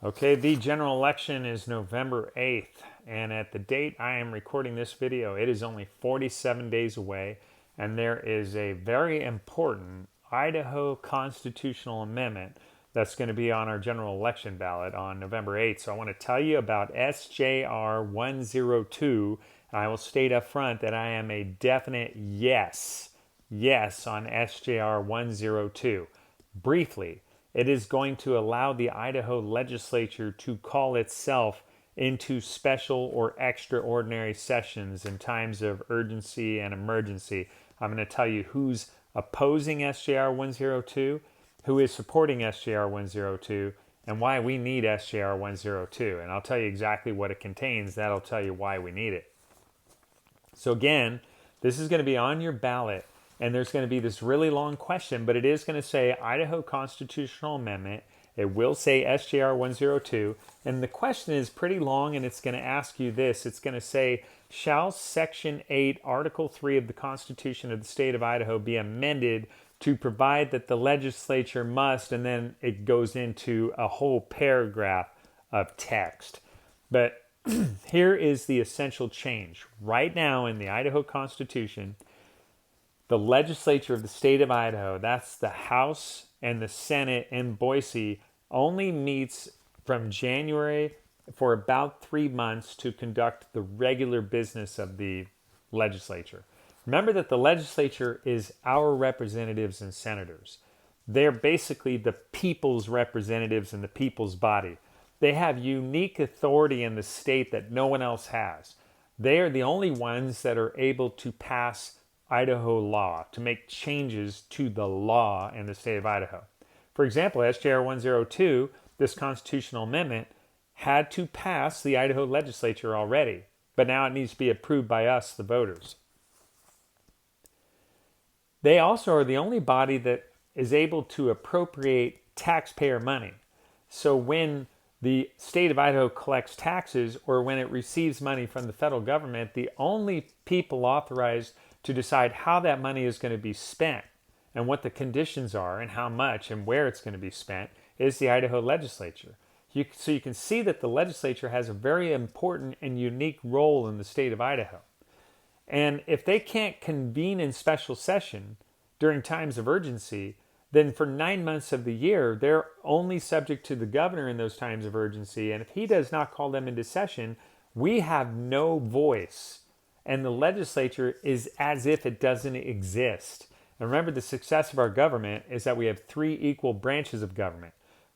Okay, the general election is November 8th, and at the date I am recording this video, it is only 47 days away, and there is a very important Idaho constitutional amendment that's going to be on our general election ballot on November 8th. So I want to tell you about SJR102, and I will state up front that I am a definite yes on SJR102. Briefly, it is going to allow the Idaho legislature to call itself into special or extraordinary sessions in times of urgency and emergency. I'm going to tell you who's opposing SJR 102, who is supporting SJR 102, and why we need SJR 102. And I'll tell you exactly what it contains. That'll tell you why we need it. So again, this is going to be on your ballot. And there's going to be this really long question, but it is going to say Idaho Constitutional Amendment. It will say SJR 102. And the question is pretty long, and it's going to ask you this. It's going to say, shall Section 8, Article 3 of the Constitution of the State of Idaho be amended to provide that the legislature must, and then it goes into a whole paragraph of text. But here is the essential change. Right now in the Idaho Constitution, the legislature of the state of Idaho, that's the House and the Senate in Boise, only meets from January for about 3 months to conduct the regular business of the legislature. Remember that the legislature is our representatives and senators. They're basically the people's representatives in the people's body. They have unique authority in the state that no one else has. They are the only ones that are able to pass Idaho law, to make changes to the law in the state of Idaho. For example, SJR 102, this constitutional amendment, had to pass the Idaho legislature already, but now it needs to be approved by us, the voters. They also are the only body that is able to appropriate taxpayer money. So when the state of Idaho collects taxes or when it receives money from the federal government, the only people authorized to decide how that money is going to be spent and what the conditions are and how much and where it's going to be spent is the Idaho legislature. So you can see that the legislature has a very important and unique role in the state of Idaho. And if they can't convene in special session during times of urgency, then for 9 months of the year, they're only subject to the governor in those times of urgency. And if he does not call them into session, we have no voice. And the legislature is as if it doesn't exist. And remember, the success of our government is that we have 3 equal branches of government.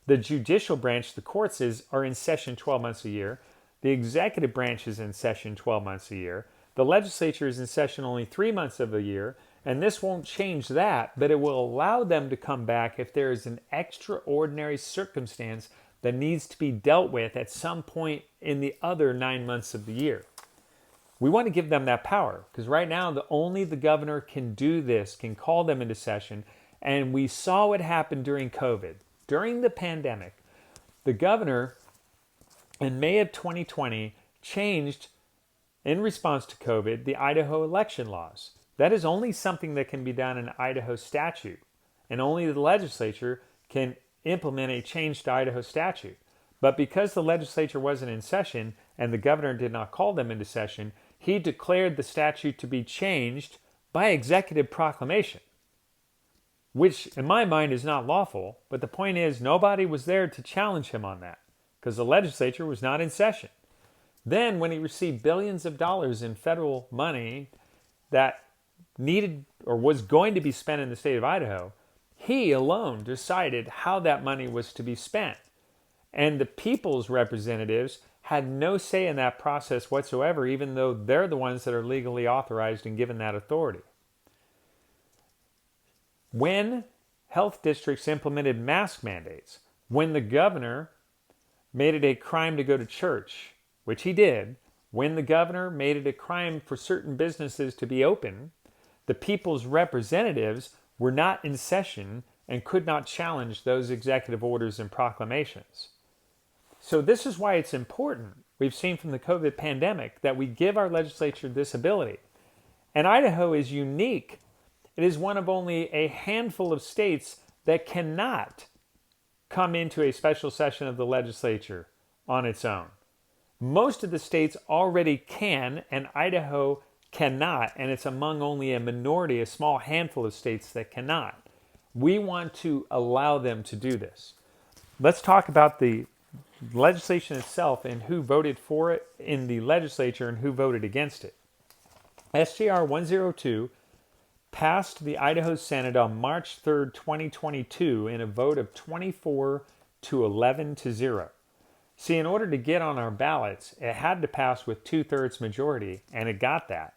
The judicial branch, the courts, are in session 12 months a year. The executive branch is in session 12 months a year. The legislature is in session only 3 months of the year. And this won't change that, but it will allow them to come back if there is an extraordinary circumstance that needs to be dealt with at some point in the other 9 months of the year. We want to give them that power because right now only the governor can do this, can call them into session. And we saw what happened during COVID. During the pandemic, the governor in May of 2020 changed, in response to COVID, the Idaho election laws. That is only something that can be done in Idaho statute. And only the legislature can implement a change to Idaho statute. But because the legislature wasn't in session and the governor did not call them into session, he declared the statute to be changed by executive proclamation, which in my mind is not lawful. But the point is, nobody was there to challenge him on that because the legislature was not in session. Then when he received billions of dollars in federal money that needed or was going to be spent in the state of Idaho, he alone decided how that money was to be spent. And the people's representatives had no say in that process whatsoever, even though they're the ones that are legally authorized and given that authority. When health districts implemented mask mandates, when the governor made it a crime to go to church, which he did, when the governor made it a crime for certain businesses to be open, the people's representatives were not in session and could not challenge those executive orders and proclamations. So this is why it's important, we've seen from the COVID pandemic, that we give our legislature this ability. And Idaho is unique. It is one of only a handful of states that cannot come into a special session of the legislature on its own. Most of the states already can, and Idaho cannot, and it's among only a minority, a small handful of states that cannot. We want to allow them to do this. Let's talk about the legislation itself and who voted for it in the legislature and who voted against it. SJR102 passed the Idaho Senate on March 3rd, 2022 in a vote of 24 to 11 to 0. See, in order to get on our ballots, it had to pass with 2/3 majority, and it got that.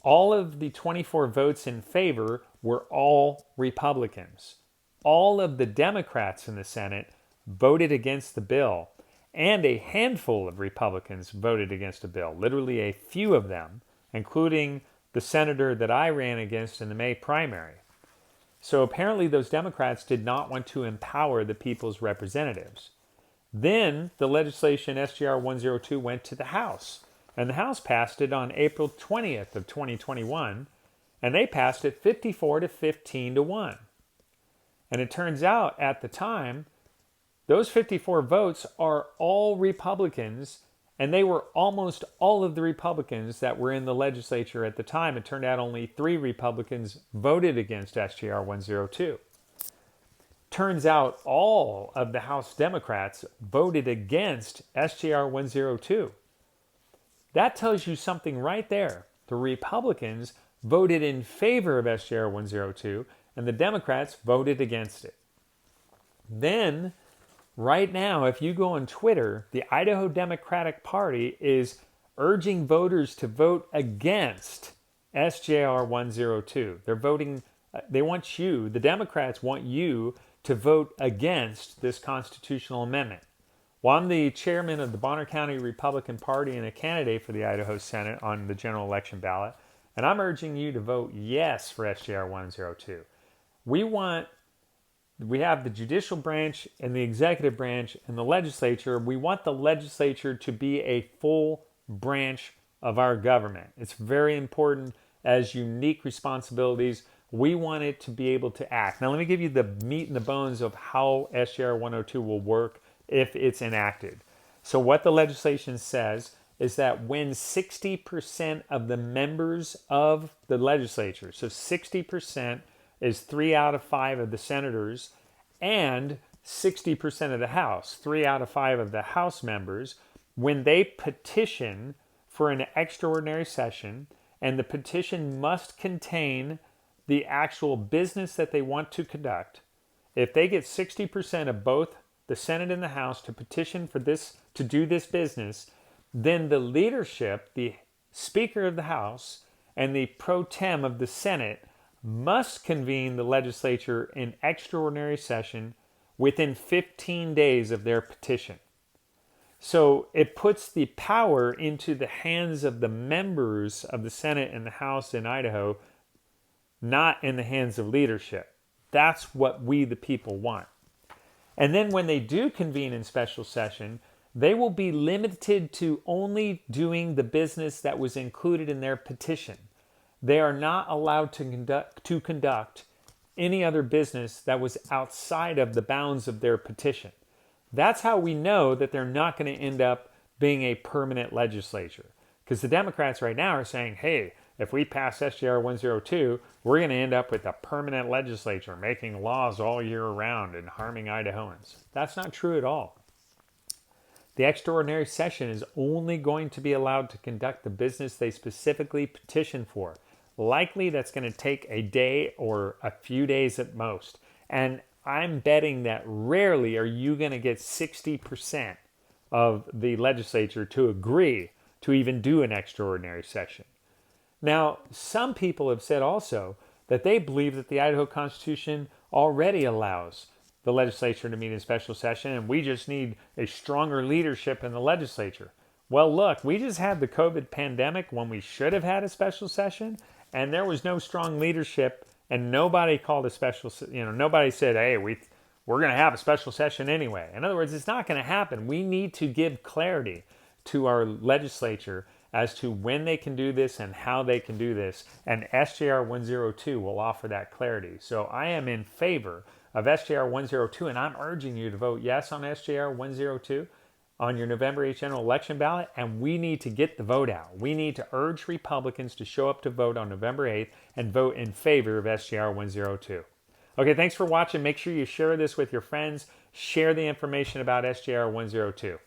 All of the 24 votes in favor were all Republicans. All of the Democrats in the Senate voted against the bill, and a handful of Republicans voted against the bill, literally a few of them, including the senator that I ran against in the May primary. So apparently those Democrats did not want to empower the people's representatives. Then the legislation SJR102 went to the House, and the House passed it on April 20th of 2021, and they passed it 54 to 15 to 1. And it turns out at the time, those 54 votes are all Republicans, and they were almost all of the Republicans that were in the legislature at the time. It turned out only 3 Republicans voted against SJR102. Turns out all of the House Democrats voted against SJR102. That tells you something right there. The Republicans voted in favor of SJR102, and the Democrats voted against it. Then, right now, if you go on Twitter, the Idaho Democratic Party is urging voters to vote against SJR102. They're voting, they want you, the Democrats want you to vote against this constitutional amendment. Well, I'm the chairman of the Bonner County Republican Party and a candidate for the Idaho Senate on the general election ballot, and I'm urging you to vote yes for SJR102. We have the judicial branch and the executive branch and the legislature. We want the legislature to be a full branch of our government. It's very important as unique responsibilities. We want it to be able to act. Now, let me give you the meat and the bones of how SJR102 will work if it's enacted. So what the legislation says is that when 60% of the members of the legislature, so 60% is 3 out of 5 of the senators, and 60% of the House, 3 out of 5 of the House members, when they petition for an extraordinary session, and the petition must contain the actual business that they want to conduct, if they get 60% of both the Senate and the House to petition for this, to do this business, then the leadership, the Speaker of the House and the pro tem of the Senate must convene the legislature in extraordinary session within 15 days of their petition. So it puts the power into the hands of the members of the Senate and the House in Idaho, not in the hands of leadership. That's what we, the people, want. And then when they do convene in special session, they will be limited to only doing the business that was included in their petition. They are not allowed to conduct any other business that was outside of the bounds of their petition. That's how we know that they're not going to end up being a permanent legislature. Because the Democrats right now are saying, hey, if we pass SJR102, we're going to end up with a permanent legislature making laws all year round and harming Idahoans. That's not true at all. The extraordinary session is only going to be allowed to conduct the business they specifically petitioned for. Likely that's going to take a day or a few days at most. And I'm betting that rarely are you going to get 60% of the legislature to agree to even do an extraordinary session. Now, some people have said also that they believe that the Idaho Constitution already allows the legislature to meet in special session, and we just need a stronger leadership in the legislature. Well, look, we just had the COVID pandemic when we should have had a special session, and there was no strong leadership, and nobody called a special, nobody said, hey, we're going to have a special session anyway. In other words, it's not going to happen. We need to give clarity to our legislature as to when they can do this and how they can do this, and SJR102 will offer that clarity. So I am in favor of SJR 102, and I'm urging you to vote yes on SJR 102 on your November 8th general election ballot, and we need to get the vote out. We need to urge Republicans to show up to vote on November 8th and vote in favor of SJR 102. Okay, thanks for watching. Make sure you share this with your friends. Share the information about SJR 102.